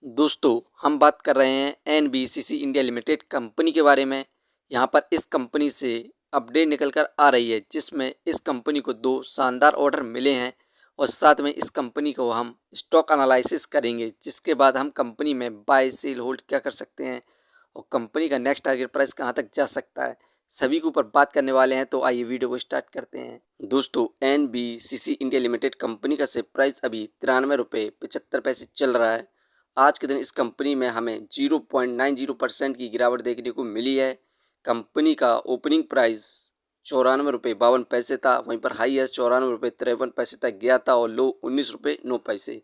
दोस्तों, हम बात कर रहे हैं एनबीसीसी इंडिया लिमिटेड कंपनी के बारे में। यहाँ पर इस कंपनी से अपडेट निकल कर आ रही है, जिसमें इस कंपनी को 2 शानदार ऑर्डर मिले हैं और साथ में इस कंपनी को हम स्टॉक एनालिसिस करेंगे, जिसके बाद हम कंपनी में बाय, सेल, होल्ड क्या कर सकते हैं और कंपनी का नेक्स्ट टारगेट प्राइस कहाँ तक जा सकता है, सभी के ऊपर बात करने वाले हैं। तो आइए वीडियो को स्टार्ट करते हैं। दोस्तों, एनबीसीसी इंडिया लिमिटेड कंपनी का शेयर प्राइस अभी 93 रुपये 75 पैसे चल रहा है। आज के दिन इस कंपनी में हमें 0.90% की गिरावट देखने को मिली है। कंपनी का ओपनिंग प्राइस 94 रुपये 52 पैसे था, वहीं पर हाईएस्ट 94 रुपये 53 पैसे तक गया था और लो 19 रुपये 9 पैसे।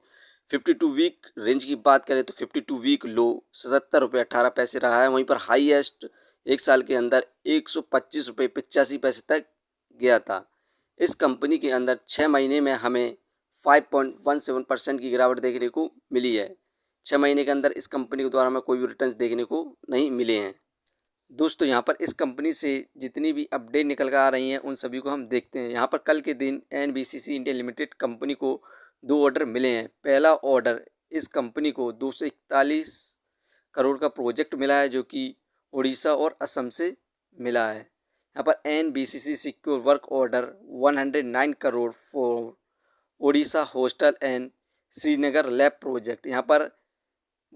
52 वीक रेंज की बात करें तो 52 वीक लो 77 रुपये 18 पैसे रहा है, वहीं पर हाईएस्ट एक साल के अंदर 125 रुपये 85 पैसे तक गया था। इस कंपनी के अंदर 6 महीने में हमें 5.17% की गिरावट देखने को मिली है। 6 महीने के अंदर इस कंपनी के द्वारा हमें कोई भी रिटर्न्स देखने को नहीं मिले हैं। दोस्तों, यहाँ पर इस कंपनी से जितनी भी अपडेट निकल कर आ रही हैं उन सभी को हम देखते हैं। यहाँ पर कल के दिन एनबीसीसी इंडिया लिमिटेड कंपनी को 2 ऑर्डर मिले हैं। पहला ऑर्डर इस कंपनी को 241 करोड़ का प्रोजेक्ट मिला है, जो कि उड़ीसा और असम से मिला है। यहाँ पर NBCC secure work order 109 crore for Orissa hostel and Srinagar lab project. यहाँ पर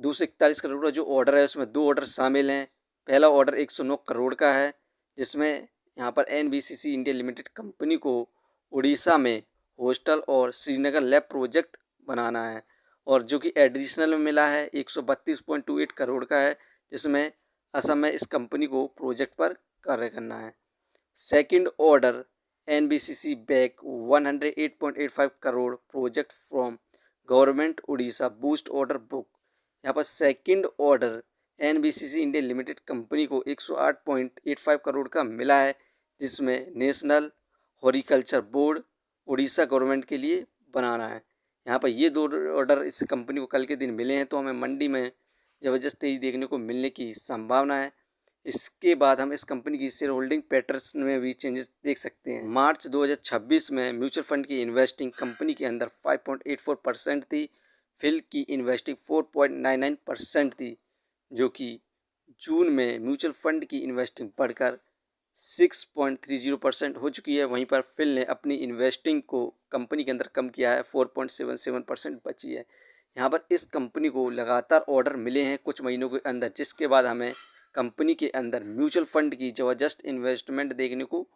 241 करोड़ का जो ऑर्डर है उसमें 2 ऑर्डर शामिल हैं। पहला ऑर्डर 109 करोड़ का है, जिसमें यहाँ पर एनबीसीसी इंडिया लिमिटेड कंपनी को उड़ीसा में हॉस्टल और श्रीनगर लैब प्रोजेक्ट बनाना है, और जो कि एडिशनल में मिला है 132.28 करोड़ का है, जिसमें असम में इस कंपनी को प्रोजेक्ट पर कार्य करना है। Second order NBCC back 108.85 crore project from government Orissa boost order book. यहाँ पर second order NBCC India limited company को 108.85 करोड़ का मिला है, जिसमें national horticulture board Orissa government के लिए बनाना है। यहाँ पर ये 2 ऑर्डर इस कंपनी को कल के दिन मिले हैं, तो हमें मंडी में ज़बरदस्त तेजी देखने को मिलने की संभावना है। इसके बाद हम इस कंपनी की शेयर होल्डिंग पैटर्न्स में भी चेंजेस देख सकते हैं। मार्च 2026 में म्यूचुअल फंड की इन्वेस्टिंग कंपनी के अंदर 5.84% थी। फिल की इन्वेस्टिंग 4.99% थी, जो कि जून में म्यूचुअल फंड की इन्वेस्टिंग बढ़कर 6.30% हो चुकी है। वहीं पर फिल ने अपनी इन्वेस्टिंग को कंपनी के अंदर कम किया है, 4.77% बची है। यहाँ पर इस कंपनी को लगातार ऑर्डर मिले हैं कुछ महीनों के अंदर, जिसके बाद हमें कंपनी के अंदर म्यूचुअल फंड की ज़बरदस्त इन्वेस्टमेंट देखने को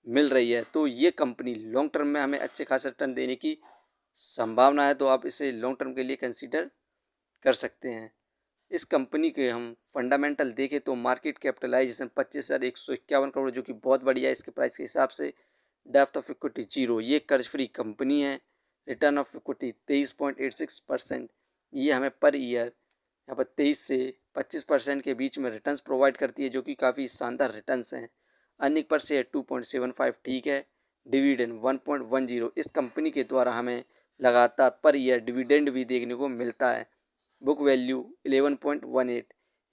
मिल रही है। तो ये कंपनी लॉन्ग टर्म में हमें अच्छे खासे रिटर्न देने की संभावना है, तो आप इसे लॉन्ग टर्म के लिए कंसीडर कर सकते हैं। इस कंपनी के हम फंडामेंटल देखें तो मार्केट कैपिटलाइजेशन 25,151 करोड़, जो कि बहुत बढ़िया है इसके प्राइस के हिसाब से। डेप्थ ऑफ इक्विटी 0, ये कर्ज फ्री कंपनी है। रिटर्न ऑफ इक्विटी 23.86%, ये हमें पर ईयर यहाँ पर 23 से 25% के बीच में रिटर्न्स प्रोवाइड करती है, जो कि काफ़ी शानदार रिटर्न्स हैं। अर्निंग पर शेयर 2.75 ठीक है। डिविडेंड 1.10, इस कंपनी के द्वारा हमें लगातार पर ईयर डिविडेंड भी देखने को मिलता है। बुक वैल्यू 11.18,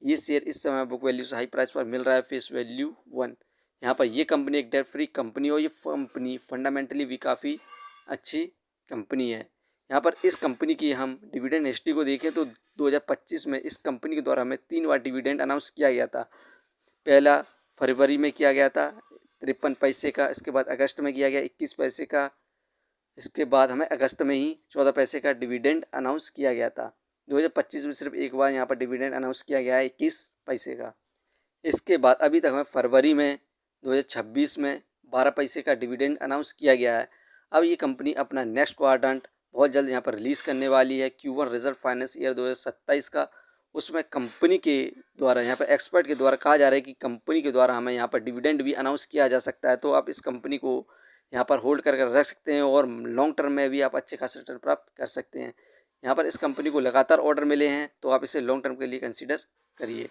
ये शेयर इस समय बुक वैल्यू से हाई प्राइस पर मिल रहा है। Face value 1। यहाँ पर ये कंपनी एक डेट फ्री कंपनी और ये कंपनी फंडामेंटली भी काफ़ी अच्छी कंपनी है। यहाँ पर इस कंपनी की हम डिविडेंड हिस्ट्री को देखें तो 2025 में इस कंपनी के द्वारा हमें 3 बार डिविडेंड अनाउंस किया गया था। पहला फरवरी में किया गया था 53 पैसे का, इसके बाद अगस्त में किया गया 21 पैसे का, इसके बाद हमें अगस्त में ही 14 पैसे का डिविडेंड अनाउंस किया गया था। 2025 में सिर्फ एक बार यहाँ पर डिविडेंड अनाउंस किया गया है 21 पैसे का। इसके बाद अभी तक हमें फरवरी में 2026 में 12 पैसे का डिविडेंड अनाउंस किया गया है। अब ये कंपनी अपना नेक्स्ट क्वाड्रेंट बहुत जल्द यहाँ पर रिलीज़ करने वाली है, Q1 रिजल्ट फाइनेंस ईयर 2027 का। उसमें कंपनी के द्वारा यहाँ पर एक्सपर्ट के द्वारा कहा जा रहा है कि कंपनी के द्वारा हमें यहाँ पर डिविडेंड भी अनाउंस किया जा सकता है। तो आप इस कंपनी को यहाँ पर होल्ड कर रख सकते हैं और लॉन्ग टर्म में भी आप अच्छे खासे रिटर्न प्राप्त कर सकते हैं। यहाँ पर इस कंपनी को लगातार ऑर्डर मिले हैं, तो आप इसे लॉन्ग टर्म के लिए कंसीडर करिए।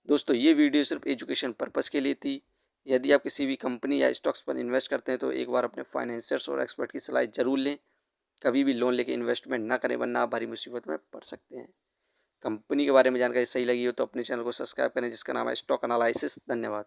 दोस्तों, ये वीडियो सिर्फ एजुकेशन पर्पज़ के लिए थी। यदि आप किसी भी कंपनी या स्टॉक्स पर इन्वेस्ट करते हैं तो एक बार अपने फाइनेंसर्स और एक्सपर्ट की सलाह ज़रूर लें। कभी भी लोन लेके इन्वेस्टमेंट ना करें, वरना आप भारी मुसीबत में पड़ सकते हैं। कंपनी के बारे में जानकारी सही लगी हो तो अपने चैनल को सब्सक्राइब करें, जिसका नाम है स्टॉक एनालिसिस। धन्यवाद।